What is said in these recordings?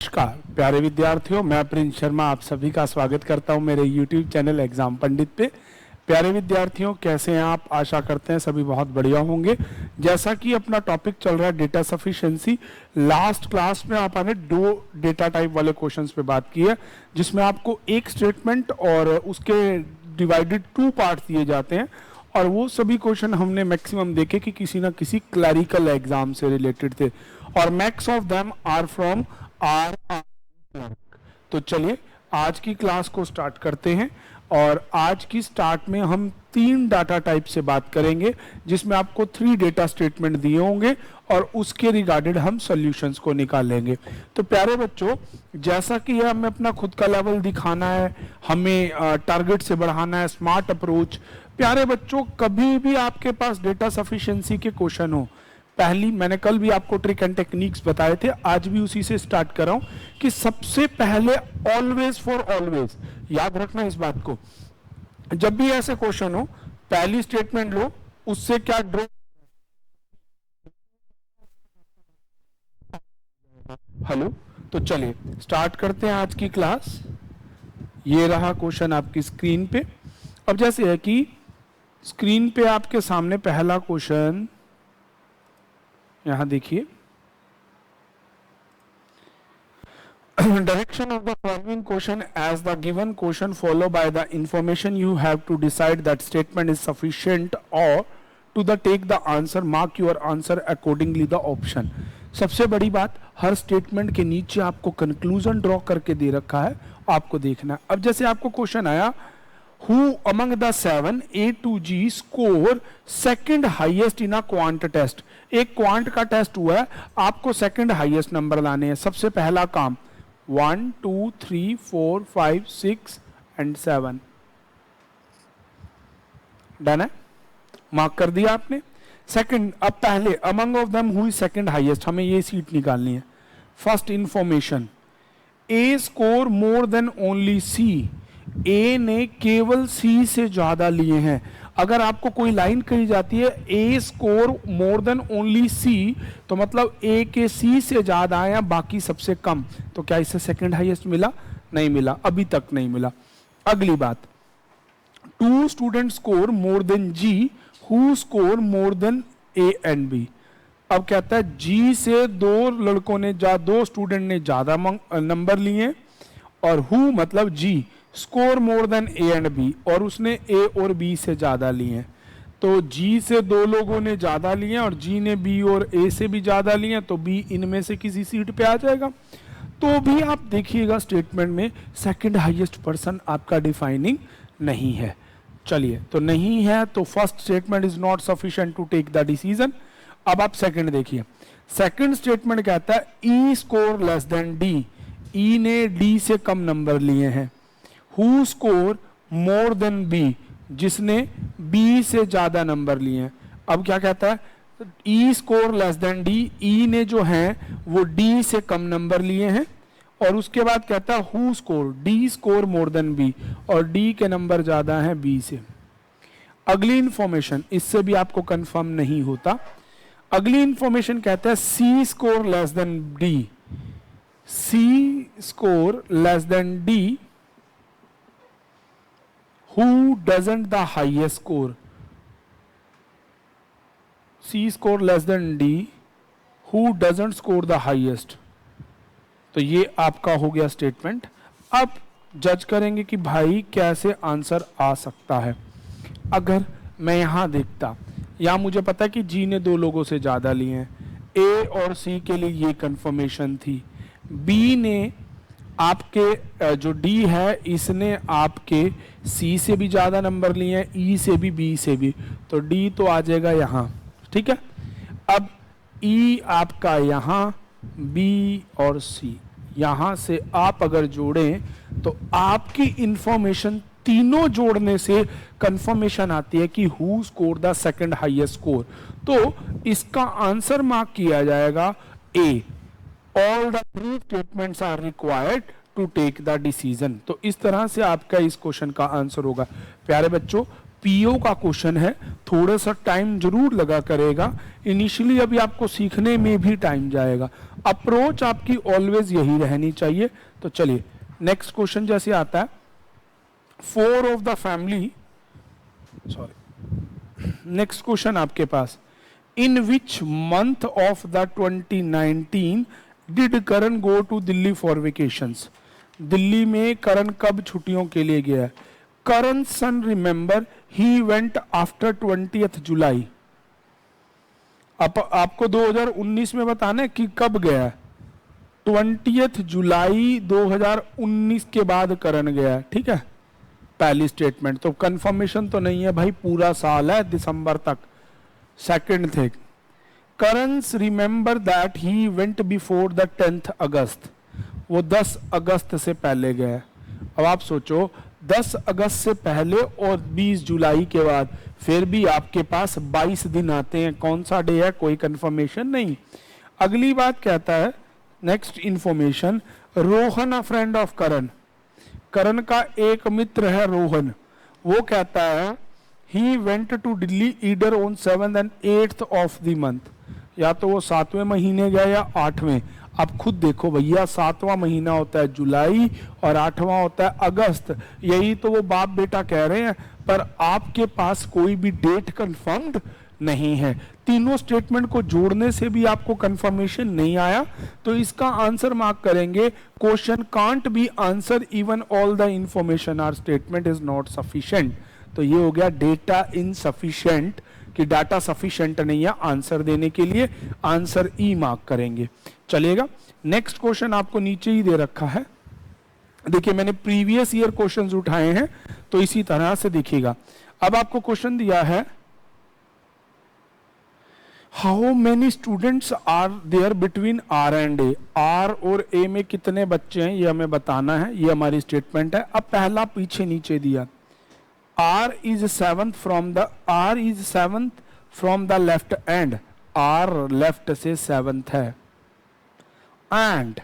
नमस्कार प्यारे विद्यार्थियों, मैं प्रिंस शर्मा आप सभी का स्वागत करता हूं मेरे YouTube चैनल एग्जाम पंडित पे। प्यारे विद्यार्थियों, कैसे हैं आप? आशा करते हैं सभी बहुत बढ़िया होंगे। जैसा कि अपना टॉपिक चल रहा है डेटा सफिशिएंसी, लास्ट क्लास में आपने दो डेटा टाइप वाले क्वेश्चंस पे बात की है, जिसमें आपको एक स्टेटमेंट और उसके डिवाइडेड टू पार्ट दिए जाते हैं, और वो सभी क्वेश्चन हमने मैक्सिमम देखे कि किसी ना किसी क्लरिकल एग्जाम से रिलेटेड थे, और max of them are from R. तो चलिए आज की क्लास को स्टार्ट करते हैं, और आज की स्टार्ट में हम तीन डाटा टाइप से बात करेंगे, जिसमें आपको 3 डेटा स्टेटमेंट दिए होंगे और उसके रिगार्डेड हम सॉल्यूशंस को निकालेंगे। तो प्यारे बच्चों, जैसा कि हमें अपना खुद का लेवल दिखाना है, हमें टारगेट से बढ़ाना है, स्मार्ट अप्रोच। प्यारे बच्चों, कभी भी आपके पास डेटा सफिशिएंसी के क्वेश्चन हो, पहली मैंने कल भी आपको ट्रिक एंड टेक्निक्स बताए थे, आज भी उसी से स्टार्ट कर रहा हूं कि सबसे पहले ऑलवेज फॉर ऑलवेज याद रखना इस बात को। जब भी ऐसे क्वेश्चन हो, पहली स्टेटमेंट लो, उससे क्या ड्रॉ। हेलो, तो चलिए स्टार्ट करते हैं आज की क्लास। ये रहा क्वेश्चन आपकी स्क्रीन पे। अब जैसे है कि स्क्रीन पे आपके सामने पहला क्वेश्चन यहां देखिए, direction of the following question as the given question followed by the information you have to decide that statement is sufficient or to the take the answer, mark your answer accordingly the option। सबसे बड़ी बात, हर statement के नीचे आपको conclusion draw करके दे रखा है, आपको देखना है। अब जैसे आपको क्वेश्चन आया, who among the 7 A to G score second highest in a quant test। एक क्वांट का टेस्ट हुआ है, आपको सेकंड हाईएस्ट नंबर लाने हैं। सबसे पहला काम 1 2 3 4 5 6 एंड 7 डन है, मार्क कर दिया आपने। सेकंड, अब पहले among of them who is second highest, हमें ये सीट निकालनी है। फर्स्ट इंफॉर्मेशन, ए स्कोर मोर देन ओनली सी। ए ने केवल सी से ज्यादा लिए हैं। अगर आपको कोई लाइन कही जाती है ए स्कोर मोर देन ओनली सी, तो मतलब ए के सी से ज्यादा है या बाकी सबसे कम, तो क्या इससे सेकंड हाईएस्ट मिला? नहीं मिला, अभी तक नहीं मिला। अगली बात, 2 student score more than G who score more than A and B. अब कहता है जी से दो स्टूडेंट ने ज्यादा नंबर लिए, और हु मतलब G score more than A and B, और उसने ए और बी से ज्यादा लिए। तो जी से दो लोगों ने ज्यादा लिए और जी ने बी और ए से भी ज्यादा लिए, तो बी इनमें से किसी सीट पे आ जाएगा। तो भी आप देखिएगा स्टेटमेंट में सेकंड हाईएस्ट पर्सन आपका डिफाइनिंग नहीं है। चलिए, तो नहीं है तो first statement is not sufficient to take the decision. अब आप सेकंड देखिए, सेकंड स्टेटमेंट कहता है E score less than D. E ने डी से कम नंबर लिए हैं। Who score more than B, जिसने बी से ज्यादा नंबर लिए हैं। अब क्या कहता है, E score less than D, E ने जो है वो डी से कम नंबर लिए हैं, और उसके बाद कहता है who score, D score more than B, और डी के नंबर ज्यादा हैं बी से। अगली इंफॉर्मेशन, इससे भी आपको कंफर्म नहीं होता। अगली इंफॉर्मेशन कहता है C score less than D. C score less than D, who doesn't the highest score। C score less than D, who doesn't score the highest। तो ये आपका हो गया स्टेटमेंट। अब जज करेंगे कि भाई कैसे आंसर आ सकता है। अगर मैं यहां देखता, या मुझे पता कि G ने 2 लोगों से ज्यादा लिए हैं, A और C के लिए ये कंफर्मेशन थी। B ने आपके जो D है, इसने आपके C से भी ज्यादा नंबर लिए हैं, E से भी, B से भी, तो D तो आ जाएगा यहां, ठीक है। अब E आपका यहां, B और C यहां से आप अगर जोड़ें तो आपकी इंफॉर्मेशन तीनों जोड़ने से कंफर्मेशन आती है कि who score the second highest score. तो इसका आंसर मार्क किया जाएगा ए। All the 3 statements are required to take the decision। तो इस तरह से आपका इस क्वेश्चन का आंसर होगा। प्यारे बच्चों, पीओ का क्वेश्चन है, थोड़ा सा टाइम जरूर लगा करेगा इनिशियली, अभी आपको सीखने में भी टाइम जाएगा। अप्रोच आपकी ऑलवेज यही रहनी चाहिए। तो चलिए नेक्स्ट क्वेश्चन जैसे आता है, 4 of the family, sorry, next question आपके पास, in which month of the 2019 did Karan go to Delhi for vacations? Delhi में करण कब छुट्टियों के लिए गया है? करण सन remember he went after 20th July. आपको 2019 में बताना है कि कब गया है। 20th जुलाई 2019 के बाद करण गया है, ठीक है। पहली स्टेटमेंट तो कंफर्मेशन तो नहीं है भाई, पूरा साल है दिसंबर तक। Second thing, Karan's remember that he went before the 10th August, वो 10 अगस्त से पहले गया है। अब आप सोचो 10 अगस्त से पहले और 20 जुलाई के बाद, फिर भी आपके पास 22 दिन आते हैं, कौन सा डे है कोई कंफर्मेशन नहीं। अगली बात कहता है, next information, Rohan a friend of Karan, Karan का एक मित्र है रोहन, वो कहता है he went to Delhi either on 7th and 8th of the month, या तो वो 7वें महीने गया या 8वें। आप खुद देखो भैया, 7वां महीना होता है जुलाई और 8वां होता है अगस्त, यही तो वो बाप बेटा कह रहे हैं, पर आपके पास कोई भी डेट कंफर्म्ड नहीं है। तीनों स्टेटमेंट को जोड़ने से भी आपको कंफर्मेशन नहीं आया, तो इसका आंसर मार्क करेंगे, question can't be answer even all the information are statement is not sufficient. तो ये हो गया डेटा इनसफिशिएंट, कि डाटा सफिशिएंट नहीं है आंसर देने के लिए, आंसर ई मार्क करेंगे। चलेगा। नेक्स्ट क्वेश्चन आपको नीचे ही दे रखा है, देखिए मैंने प्रीवियस ईयर क्वेश्चंस उठाए हैं, तो इसी तरह से देखिएगा। अब आपको क्वेश्चन दिया है, how many students are there between R and A, R और ए में कितने बच्चे हैं ये हमें बताना है, ये हमारी स्टेटमेंट है। अब पहला पीछे नीचे दिया, R is 7th from the left end, R left से 7th है, and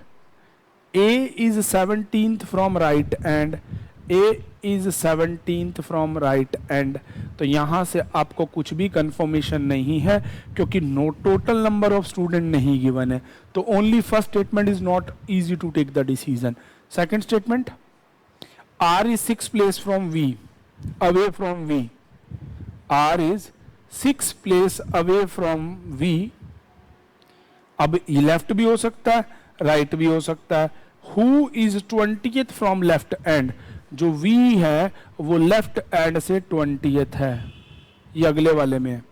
A is 17th from right end, A is 17th from right end। तो यहां से आपको कुछ भी कंफर्मेशन नहीं है, क्योंकि no total number of student नहीं गिवन है, तो only first statement is not easy to take the decision. Second statement, R is 6th place from V, away from V, R is 6th place away from V। अब left भी हो सकता है, right भी हो सकता है। Who is 20th from left end, जो V है वो लेफ्ट एंड से 20th है, ये अगले वाले में है,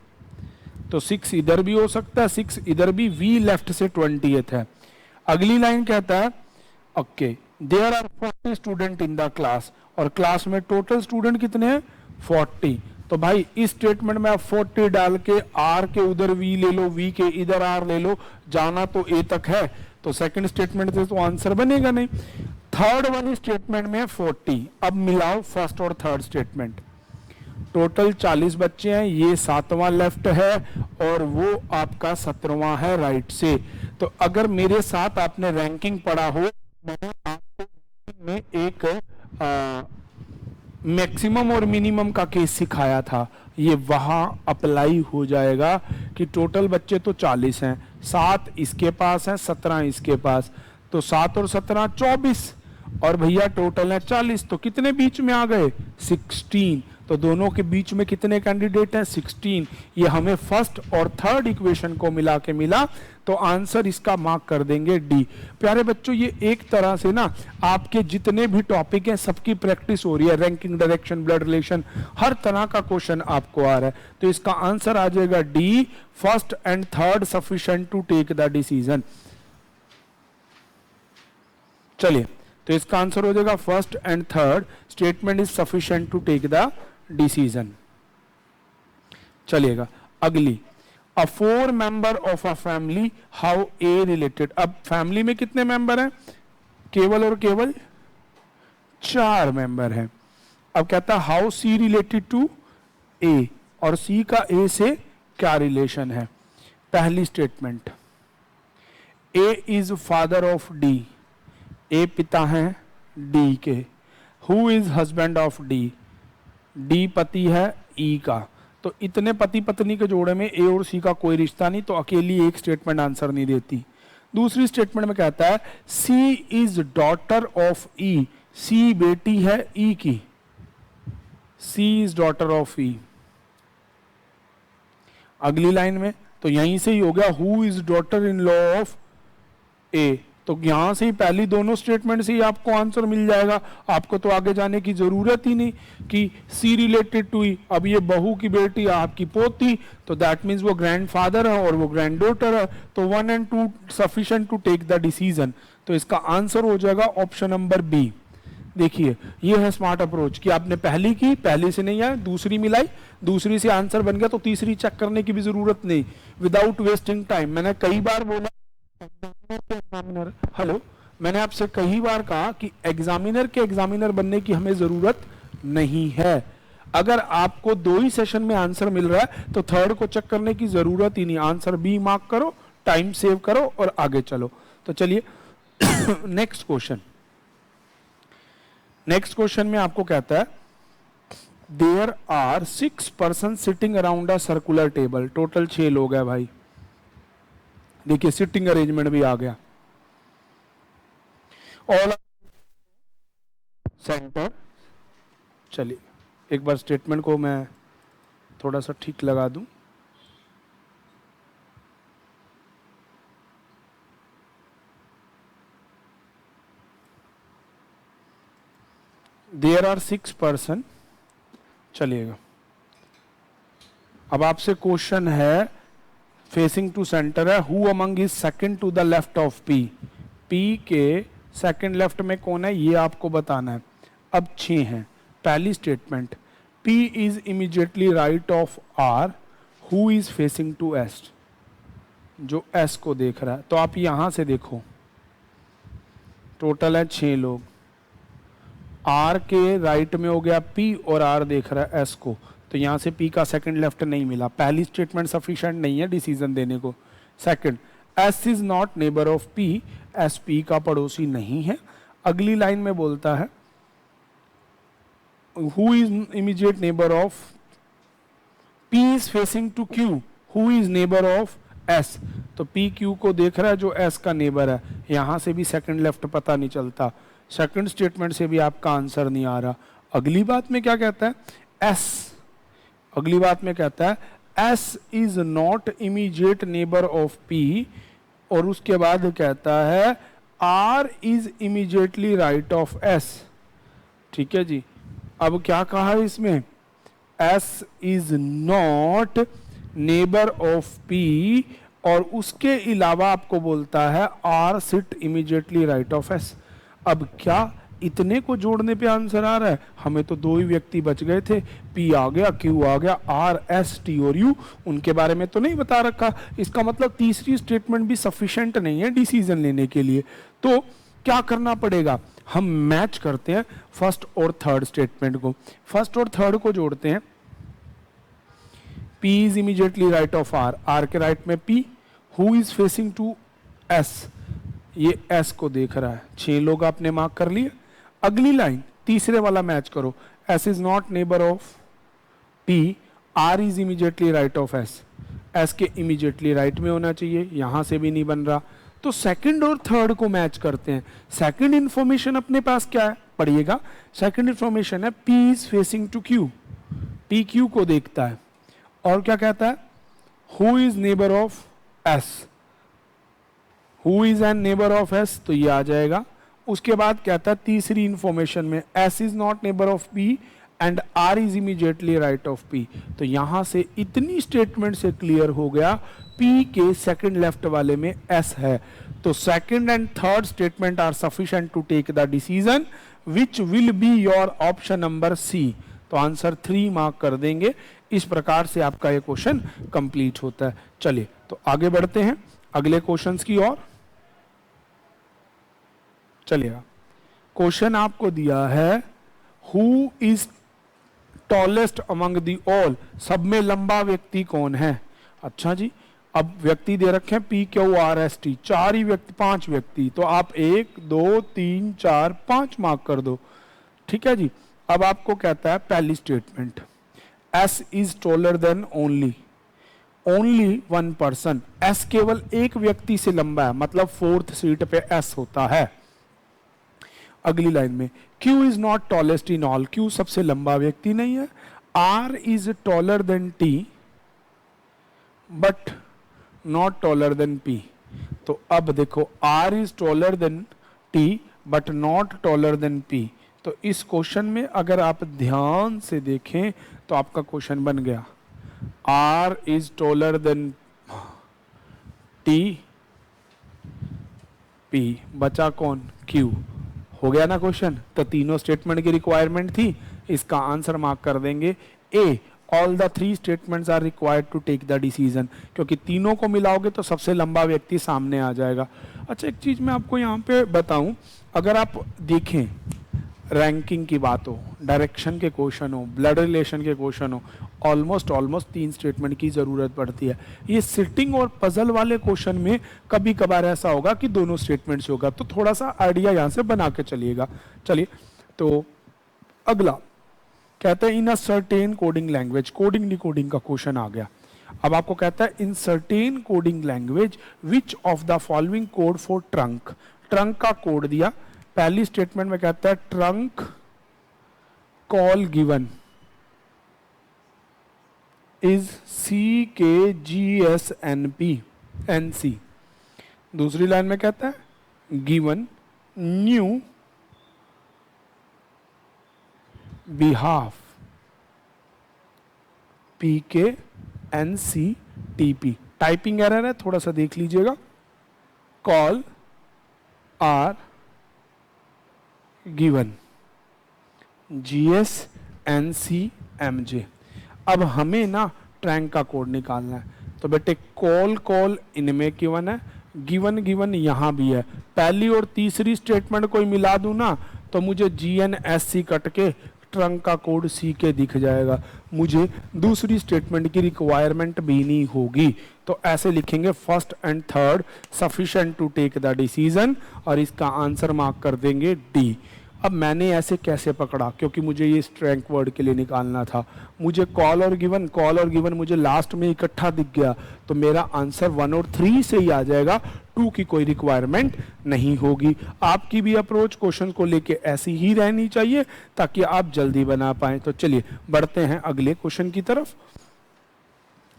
तो 6 इधर भी हो सकता है, 6 इधर भी, V लेफ्ट से 20th है। अगली लाइन कहता है, okay there are 40 student in the class, और क्लास में टोटल स्टूडेंट कितने हैं 40। तो भाई इस स्टेटमेंट में आप 40 डाल के R के उधर V ले लो, V के इधर R ले लो, जाना तो A तक है, तो सेकंड स्टेटमेंट से तो आंसर बनेगा नहीं। थर्ड वाली स्टेटमेंट में 40, अब मिलाओ फर्स्ट और थर्ड स्टेटमेंट, टोटल 40 बच्चे हैं, ये 7वां लेफ्ट है और वो आपका 17वां है राइट से। तो अगर मेरे साथ आपने रैंकिंग पढ़ा हो, मैंने आपको में एक मैक्सिमम और मिनिमम का केस सिखाया था, ये वहां अप्लाई हो जाएगा कि टोटल बच्चे तो 40 हैं, 7 इसके पास हैं, 17 इसके पास, तो 7 और 17 24, और भैया टोटल है 40, तो कितने बीच में आ गए 16, तो दोनों के बीच में कितने कैंडिडेट हैं 16। ये हमें फर्स्ट और थर्ड इक्वेशन को मिला के मिला, तो आंसर इसका मार्क कर देंगे डी। प्यारे बच्चों, ये एक तरह से ना आपके जितने भी टॉपिक हैं सबकी प्रैक्टिस हो रही है, रैंकिंग, डायरेक्शन, ब्लड रिलेशन, हर तरह का क्वेश्चन आपको आ रहा है, तो इसका आंसर आ जाएगा D, first and third sufficient to take the decision. चलिए, तो इसका आंसर हो जाएगा first and third statement is sufficient to take the decision. चलिएगा अगली, a 4 member of a family how are related. अब फैमिली में कितने मेंबर हैं, केवल और केवल 4 मेंबर हैं। अब कहता है how C related to A, और सी का ए से क्या रिलेशन है। पहली statement, A is father of D, A पिता हैं डी के। Who is husband of D, D पति है ई का। तो इतने पति पत्नी के जोड़े में ए और सी का कोई रिश्ता नहीं, तो अकेली एक स्टेटमेंट आंसर नहीं देती। दूसरी स्टेटमेंट में कहता है C is daughter of E, C बेटी है ई की, C is daughter of E. अगली लाइन में तो यहीं से ही हो गया who is daughter in law of A, तो यहां से ही पहली दोनों स्टेटमेंट से ही आपको आंसर मिल जाएगा। आपको तो आगे जाने की जरूरत ही नहीं कि सी रिलेटेड टू ई, अब ये बहू की बेटी आपकी पोती, तो दैट मीन्स वो ग्रैंडफादर है और वो ग्रैंड डॉटर है, तो 1 and 2 sufficient to take the decision. तो इसका आंसर हो जाएगा ऑप्शन नंबर बी। देखिए ये है स्मार्ट अप्रोच कि आपने पहली की, पहले से नहीं आया, दूसरी मिलाई, दूसरी से आंसर बन गया, तो तीसरी चेक करने की भी जरूरत नहीं, विदाउट वेस्टिंग टाइम। मैंने कई बार बोला एग्जामिनर, हेलो, मैंने आपसे कई बार कहा कि एग्जामिनर के एग्जामिनर बनने की हमें जरूरत नहीं है। अगर आपको 2 ही सेशन में आंसर मिल रहा है तो थर्ड को चेक करने की जरूरत ही नहीं, आंसर बी मार्क करो, टाइम सेव करो और आगे चलो। तो चलिए नेक्स्ट क्वेश्चन। नेक्स्ट क्वेश्चन में आपको कहता है there are 6 person sitting around a circular table, total 6 लोग हैं भाई। देखिए सिटिंग अरेंजमेंट भी आ गया, ऑल सेंटर। चलिए एक बार स्टेटमेंट को मैं थोड़ा सा ठीक लगा दूं। There are 6 person. चलिएगा अब आपसे क्वेश्चन है, फेसिंग टू सेंटर है, who among is second to the left of P, P के सेकंड लेफ्ट में कौन है ये आपको बताना है। अब 6 हैं। पहली statement P is immediately right of R, who is facing to S, जो S को देख रहा है। तो आप यहां से देखो टोटल है 6 लोग, R के राइट में हो गया P और R देख रहा है S को, तो यहां से P का सेकंड लेफ्ट नहीं मिला। पहली स्टेटमेंट सफिशिएंट नहीं है डिसीजन देने को। Second, S is not neighbour of P, S P का पड़ोसी नहीं है। अगली लाइन में बोलता है who is immediate neighbor of P is facing to Q, who is neighbor of S, तो P Q को देख रहा है जो S का नेबर है। यहां से भी सेकंड लेफ्ट पता नहीं चलता, सेकंड स्टेटमेंट से भी आपका आंसर नहीं आ रहा। अगली बात में क्या कहता है S, अगली बात में कहता है S is not immediate neighbor of P, और उसके बाद कहता है R is immediately right of S। ठीक है जी, अब क्या कहा है इसमें, S is not neighbor of P, और उसके अलावा आपको बोलता है R sit immediately right of S। अब क्या इतने को जोड़ने पे आंसर आ रहा है? हमें तो 2 ही व्यक्ति बच गए थे, P आ गया, Q आ गया, R S T और U, उनके बारे में तो नहीं बता रखा। इसका मतलब तीसरी स्टेटमेंट भी सफिशिएंट नहीं है डिसीजन लेने के लिए। तो क्या करना पड़ेगा, हम मैच करते हैं फर्स्ट और थर्ड स्टेटमेंट को, फर्स्ट और थर्ड को जोड़ते हैं। P is immediately right of R, R के राइट में P, who is facing to S, ये S को देख रहा है। 6 लोग आपने मार्क कर लिए। अगली लाइन तीसरे वाला मैच करो, S is not neighbour of P, R is immediately right of S, S के इमीडिएटली राइट में होना चाहिए, यहां से भी नहीं बन रहा। तो सेकंड और थर्ड को मैच करते हैं। सेकंड इंफॉर्मेशन अपने पास क्या है पढ़िएगा, सेकंड इंफॉर्मेशन है P is facing to Q, P Q को देखता है, और क्या कहता है who is neighbour of S, who is an neighbour of S, तो ये आ जाएगा। उसके बाद कहता है तीसरी इंफॉर्मेशन में S is not neighbour of P and R is immediately right of P, तो यहां से इतनी स्टेटमेंट से क्लियर हो गया P के सेकंड लेफ्ट वाले में S है। तो second and third statement are sufficient to take the decision which will be your option number C। तो आंसर 3 मार्क कर देंगे। इस प्रकार से आपका ये क्वेश्चन कंप्लीट होता है। चलिए तो आगे बढ़ते हैं अगले क्वेश्चंस की ओर। चलिएगा, क्वेश्चन आपको दिया है who is tallest among the all, सब में लंबा व्यक्ति कौन है। अच्छा जी, अब व्यक्ति दे रखे हैं P Q R S T, 4 ही व्यक्ति, 5 व्यक्ति, तो आप 1 2 3 4 5 मार्क कर दो। ठीक है जी। अब आपको कहता है पहली statement S is taller then only one person, S केवल एक व्यक्ति से लंबा है, मतलब फोर्थ सीट पे एस होता है। अगली लाइन में Q is not tallest in all, Q सबसे लंबा व्यक्ति नहीं है। R is taller than T but not taller than P. तो अब देखो R is taller than T but not taller than P. तो इस क्वेश्चन में अगर आप ध्यान से देखें तो आपका क्वेश्चन बन गया R is taller than T, P, बचा कौन, क्यू। हो गया ना क्वेश्चन। तो तीनों स्टेटमेंट की रिक्वायरमेंट थी, इसका आंसर मार्क कर देंगे A. All the three statements are required to take the decision, क्योंकि तीनों को मिलाओगे तो सबसे लंबा व्यक्ति सामने आ जाएगा। अच्छा एक चीज मैं आपको यहाँ पे बताऊं, अगर आप देखें रैंकिंग की बात हो, डायरेक्शन के क्वेश्चन हो, ब्लड रिलेशन के क्वेश्चन हो, ऑलमोस्ट 3 स्टेटमेंट की जरूरत पड़ती है। ये सिटिंग और पजल वाले क्वेश्चन में कभी कभार ऐसा होगा कि दोनों स्टेटमेंट्स होगा, तो थोड़ा सा आइडिया यहाँ से बना के चलिएगा। चलिए तो अगला कहता है in a certain coding language, coding decoding का क्वेश्चन आ गया। अब आपको कहता है in certain coding language which of the following code for trunk, trunk का कोड दिया। पहली स्टेटमेंट में कहता है trunk call given is CKGSNP। दूसरी लाइन में कहता है given new behalf PKNCTP। Typing error है, थोड़ा सा देख लीजिएगा। Call are given GSNCMJ। अब हमें ना ट्रैंक का कोड निकालना है, तो बेटे कॉल इनमें गिवन है, गिवन यहां भी है। पहली और तीसरी स्टेटमेंट कोई मिला दूं ना तो मुझे GNSC कट के ट्रंक का कोड CK दिख जाएगा, मुझे दूसरी स्टेटमेंट की रिक्वायरमेंट भी नहीं होगी। तो ऐसे लिखेंगे first and third sufficient to take the decision, और इसका आंसर मार्क कर देंगे D। अब मैंने ऐसे कैसे पकड़ा, क्योंकि मुझे ये स्ट्रैंक वर्ड के लिए निकालना था। मुझे कॉल और गिवन मुझे लास्ट में इकट्ठा दिख गया, तो मेरा आंसर 1 और 3 से ही आ जाएगा, 2 की कोई रिक्वायरमेंट नहीं होगी। आपकी भी अप्रोच क्वेश्चन को लेके ऐसी ही रहनी चाहिए ताकि आप जल्दी बना पाएं। तो चलिए बढ़ते हैं अगले क्वेश्चन की तरफ।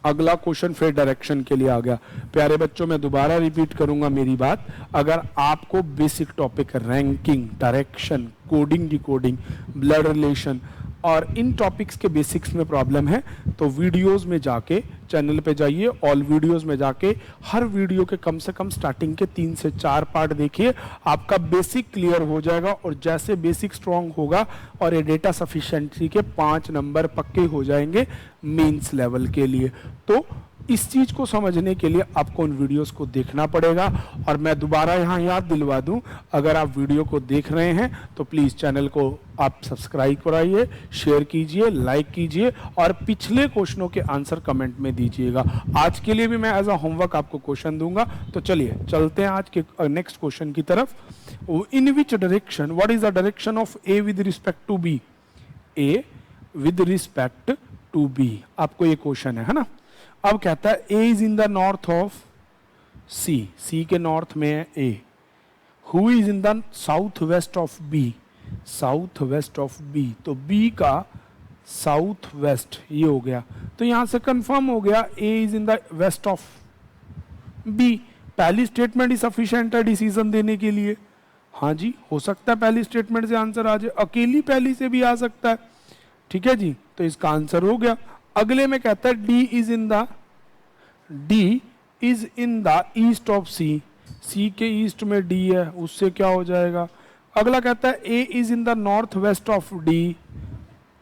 अगला क्वेश्चन फिर डायरेक्शन के लिए आ गया। प्यारे बच्चों मैं दोबारा रिपीट करूंगा मेरी बात, अगर आपको basic topic ranking, direction, coding decoding, blood relation और इन टॉपिक्स के बेसिक्स में प्रॉब्लम है तो वीडियोस में जाके चैनल पे जाइए, ऑल वीडियोस में जाके हर वीडियो के कम से कम स्टार्टिंग के 3 से 4 पार्ट देखिए, आपका बेसिक क्लियर हो जाएगा। और जैसे बेसिक स्ट्रांग होगा और ये डेटा सफिशिएंसी के 5 नंबर पक्के हो जाएंगे मेंस लेवल के लिए। तो इस चीज को समझने के लिए आपको उन वीडियोस को देखना पड़ेगा। और मैं दोबारा यहाँ याद दिलवा दूं, अगर आप वीडियो को देख रहे हैं तो प्लीज चैनल को आप सब्सक्राइब कराइए, शेयर कीजिए, लाइक कीजिए और पिछले क्वेश्चनों के आंसर कमेंट में दीजिएगा। आज के लिए भी मैं एज अ होमवर्क आपको क्वेश्चन दूंगा। तो चलिए चलते हैं आज के नेक्स्ट क्वेश्चन की तरफ। In which direction, what is the direction of A with respect to B, A with respect to B, आपको ये क्वेश्चन है ना। अब कहता है A is in the north of C, C के नॉर्थ में है A. Who is in the south west of B, south west of B, तो बी का साउथ वेस्ट ये हो गया। तो यहां से कंफर्म हो गया ए is in the west of B. पहली स्टेटमेंट ही सफिशिएंट है डिसीजन देने के लिए। हाँ जी, हो सकता है पहली स्टेटमेंट से आंसर आ जाए, अकेली पहली से भी आ सकता है। ठीक है जी, तो इसका आंसर हो गया। अगले में कहता है D is in the east of C, C के ईस्ट में D है, उससे क्या हो जाएगा। अगला कहता है A is in the north west of D,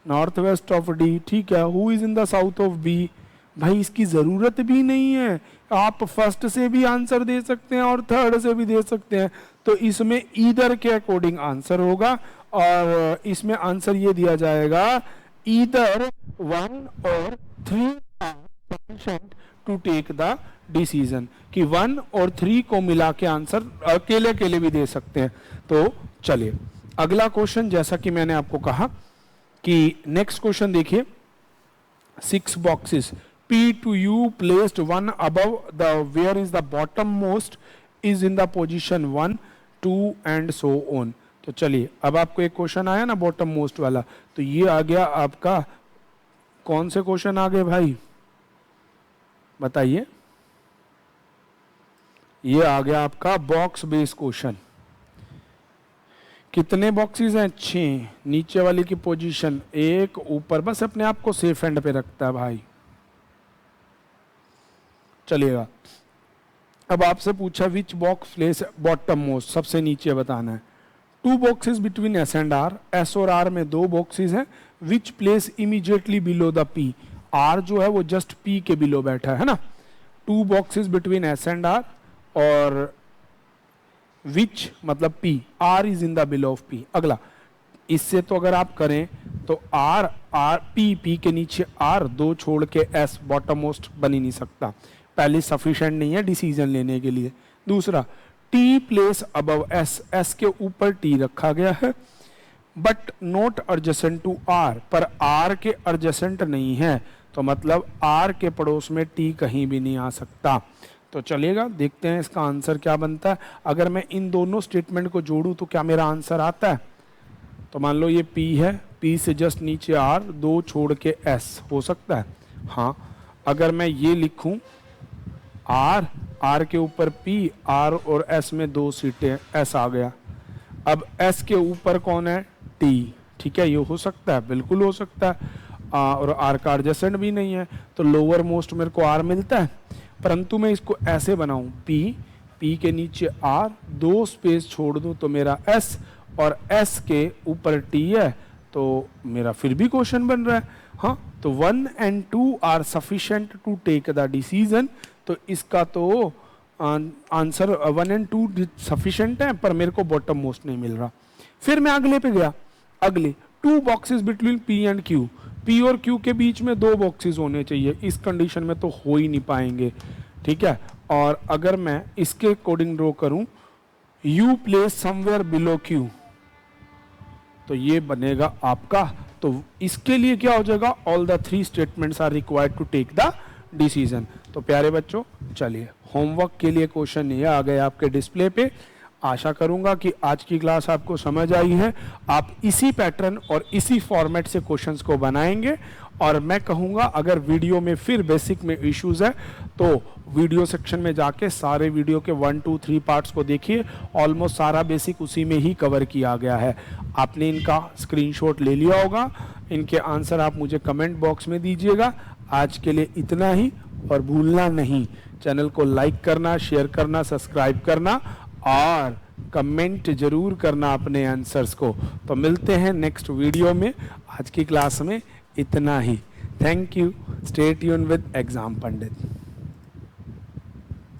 north west of D, ठीक है। Who is in the south of B, भाई इसकी जरूरत भी नहीं है, आप फर्स्ट से भी आंसर दे सकते हैं और थर्ड से भी दे सकते हैं। तो इसमें ईदर के अकॉर्डिंग आंसर होगा, और इसमें आंसर ये दिया जाएगा either 1 or 3 are sufficient to take the decision, कि 1 और 3 को मिला के आंसर अकेले अकेले भी दे सकते हैं। तो चलिए अगला क्वेश्चन, जैसा कि मैंने आपको कहा कि नेक्स्ट क्वेश्चन देखिए, 6 boxes. P to U placed one above the where is the bottom most is in the position 1, 2 and so on. तो चलिए अब आपको एक क्वेश्चन आया ना बॉटम मोस्ट वाला, तो ये आ गया आपका, कौन से क्वेश्चन आ गए भाई बताइए? ये आ गया आपका बॉक्स बेस्ड क्वेश्चन। कितने बॉक्सेस हैं? 6। नीचे वाली की पोजीशन 1, ऊपर, बस अपने आप को सेफ एंड पे रखता है भाई। चलिएगा अब आपसे पूछा which box place bottom most, सबसे नीचे बताना है। 2 boxes between S and R, S और आर में 2 बॉक्सेस हैं। Which place immediately below the P, R जो है वो जस्ट पी के बिलो बैठा है ना। 2 boxes between S and R और विच मतलब P, R is in the below of P. अगला इससे तो अगर आप करें तो आर आर पी के नीचे आर, 2 छोड़ के एस, बॉटम मोस्ट बन ही नहीं सकता। पहले सफिशिएंट नहीं है डिसीजन लेने के लिए। दूसरा T place above S, S के ऊपर टी रखा गया है, but not adjacent to R, पर आर के एडजेसेंट नहीं है, तो मतलब आर के पड़ोस में टी कहीं भी नहीं आ सकता। तो चलिएगा देखते हैं इसका आंसर क्या बनता है। अगर मैं इन दोनों स्टेटमेंट को जोड़ूं तो क्या मेरा आंसर आता है? तो मान लो ये P है, P से जस्ट नीचे R, 2 छोड़ के S हो सकता है। हाँ, अगर मैं ये लिखूं R, R के ऊपर P, R और S में 2 सीटें, S आ गया। अब S के ऊपर कौन है? T। ठीक है, ये हो सकता है, बिल्कुल हो सकता है। और R का एडजेसेंट भी नहीं है, तो लोअर मोस्ट मेरे को R मिलता है। परंतु मैं इसको ऐसे बनाऊं, P के नीचे R, 2 स्पेस छोड़ दूं तो मेरा S, और S के ऊपर T है, तो मेरा फिर भी क्वेश्चन बन रहा है। हाँ, तो 1 and 2 are sufficient to take the decision, तो इसका तो आंसर 1 and 2 सफिशिएंट है, पर मेरे को बॉटम मोस्ट नहीं मिल रहा। फिर मैं अगले पे गया, अगले 2 boxes between P and Q, P और Q के बीच में 2 बॉक्सेस होने चाहिए, इस कंडीशन में तो हो ही नहीं पाएंगे। ठीक है, और अगर मैं इसके अकॉर्डिंग ड्रॉ करूं, U place somewhere below Q, तो ये बनेगा आपका, तो इसके लिए क्या हो जाएगा? All the 3 statements are required to take the decision. तो प्यारे बच्चों चलिए होमवर्क के लिए क्वेश्चन ये आ गए आपके डिस्प्ले पे। आशा करूंगा कि आज की क्लास आपको समझ आई है। आप इसी पैटर्न और इसी फॉर्मेट से क्वेश्चंस को बनाएंगे, और मैं कहूंगा अगर वीडियो में फिर बेसिक में इश्यूज है तो वीडियो सेक्शन में जाके सारे वीडियो के 1, 2, 3 पार्ट्स को देखिए। ऑलमोस्ट सारा बेसिक उसी में ही कवर किया गया है। आपने इनका स्क्रीनशॉट ले लिया होगा, इनके आंसर आप मुझे कमेंट बॉक्स में दीजिएगा। आज के लिए इतना ही, और भूलना नहीं चैनल को लाइक करना, शेयर करना, सब्सक्राइब करना और कमेंट जरूर करना अपने आंसर्स को। तो मिलते हैं नेक्स्ट वीडियो में। आज की क्लास में इतना ही। Thank you. Stay tune with exam Pandit.